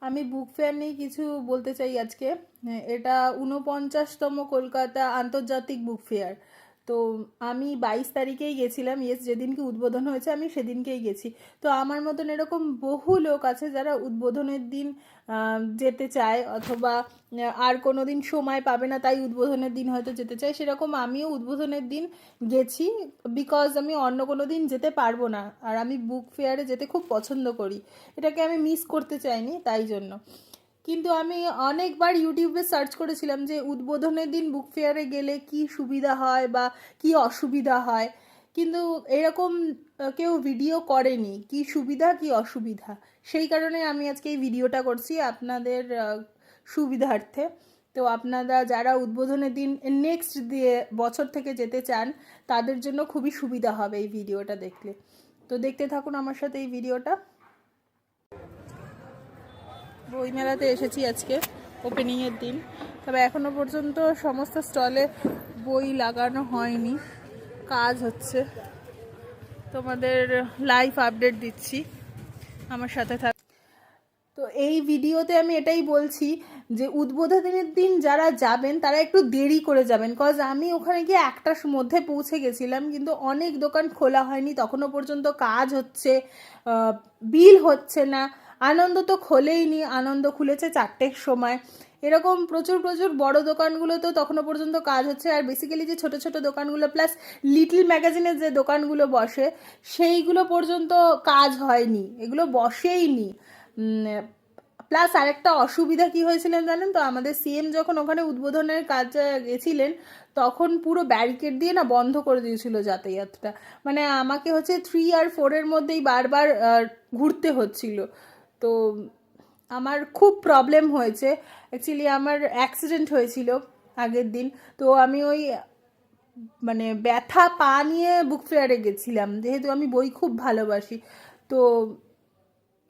আমি book fair নিয়ে কিছু বলতে চাই আজকে। এটা ৪৯তম কলকাতা আন্তর্জাতিক বুক ফেয়ার। তো আমি ২২ তারিখেই গেছিলাম, যেদিনকে উদ্বোধন হয়েছে আমি সেদিনকেই গেছি। তো আমার মতন এরকম বহু লোক আছে যারা উদ্বোধনের দিন যেতে চায়, অথবা আর কোনো দিন সময় পাবে না তাই উদ্বোধনের দিন হয়তো যেতে চায়। সেরকম আমিও উদ্বোধনের দিন গেছি, বিকজ আমি অন্য কোনো দিন যেতে পারবো না। আর আমি বুক ফেয়ারে যেতে খুব পছন্দ করি, এটাকে আমি মিস করতে চাইনি তাই জন্য। কিন্তু আমি অনেকবার ইউটিউবে সার্চ করেছিলাম যে উদ্বোধনের দিন বুক ফেয়ারে গেলে কি সুবিধা হয় বা কি অসুবিধা হয়, কিন্তু এরকম কেউ ভিডিও করেনি কি সুবিধা কি অসুবিধা। সেই কারণে আমি আজকে এই ভিডিওটা করছি আপনাদের সুবিধার্থে। তো আপনারা যারা উদ্বোধনের দিন নেক্সট দিয়ে বছর থেকে যেতে চান তাদের জন্য খুবই সুবিধা হবে এই ভিডিওটা দেখলে। তো দেখতে থাকুন আমার সাথে এই ভিডিওটা। বইমেলাতে এসেছি আজকে ওপেনিংয়ের দিন, তবে এখনও পর্যন্ত সমস্ত স্টলে বই লাগানো হয়নি, কাজ হচ্ছে। তোমাদের লাইভ আপডেট দিচ্ছি, আমার সাথে থাক। তো এই ভিডিওতে আমি এটাই বলছি যে উদ্বোধনের দিন যারা যাবেন তারা একটু দেরি করে যাবেন, কজ আমি ওখানে গিয়ে ১টার মধ্যে পৌঁছে গেছিলাম, কিন্তু অনেক দোকান খোলা হয়নি, তখনও পর্যন্ত কাজ হচ্ছে, বিল হচ্ছে না। আনন্দ তো খোলেই নি, আনন্দ খুলেছে ৪টের সময়। এরকম প্রচুর প্রচুর বড় দোকানগুলো তো তখনও পর্যন্ত কাজ হচ্ছে। আর বেসিক্যালি যে ছোট ছোট দোকানগুলো প্লাস লিটল ম্যাগাজিনের যে দোকানগুলো বসে সেইগুলো পর্যন্ত কাজ হয়নি, এগুলো বসেই নি। প্লাস আরেকটা অসুবিধা কি হয়েছিল জানেন তো, আমাদের সিএম যখন ওখানে উদ্বোধনের কাজে গেছিলেন তখন পুরো ব্যারিকেড দিয়ে না বন্ধ করে দিয়েছিল যাতায়াতটা। মানে আমাকে হচ্ছে 3 আর 4-এর মধ্যেই বারবার ঘুরতে হচ্ছিল। তো আমার খুব প্রবলেম হয়েছে। অ্যাকচুয়ালি আমার অ্যাক্সিডেন্ট হয়েছিল আগের দিন। তো আমি ওই মানে ব্যথা পা নিয়ে বুক ফেয়ারে গেছিলাম, যেহেতু আমি বই খুব ভালোবাসি। তো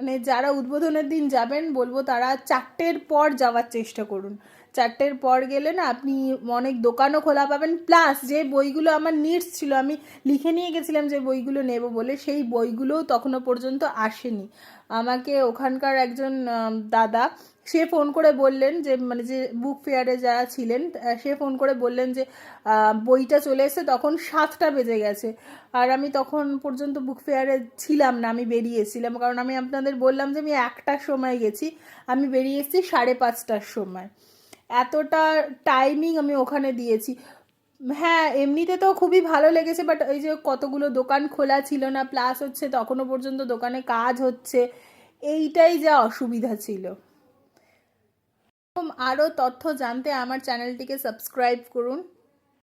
মানে যারা উদ্বোধনের দিন যাবেন বলবো তারা ৪টের পর যাওয়ার চেষ্টা করুন। ৪টের পর গেলে না আপনি অনেক দোকানও খোলা পাবেন, প্লাস যে বইগুলো আমার নিডস ছিল, আমি লিখে নিয়ে গেছিলাম যে বইগুলো নেব বলে, সেই বইগুলোও তখনও পর্যন্ত আসেনি। আমাকে ওখানকার একজন দাদা, সে ফোন করে বললেন যে মানে যে বুক ফেয়ারে যারা ছিলেন সে ফোন করে বললেন যে বইটা চলে এসেছে, তখন 7টা বেজে গেছে। আর আমি তখন পর্যন্ত বুক ফেয়ারে ছিলাম না, আমি বেরিয়ে এসেছিলাম, কারণ আমি আপনাদের বললাম যে আমি 1টার সময় গেছি, আমি বেরিয়ে এসেছি 5:30টার সময়। এতটা টাইমিং আমি ওখানে দিয়েছি। হ্যাঁ, এমনিতে তো খুবই ভালো লেগেছে, বাট এই যে কতগুলো দোকান খোলা ছিল না, প্লাস হচ্ছে তখনও পর্যন্ত দোকানে কাজ হচ্ছে, এইটাই যা অসুবিধা ছিল। আরও তথ্য জানতে আমার চ্যানেলটিকে সাবস্ক্রাইব করুন।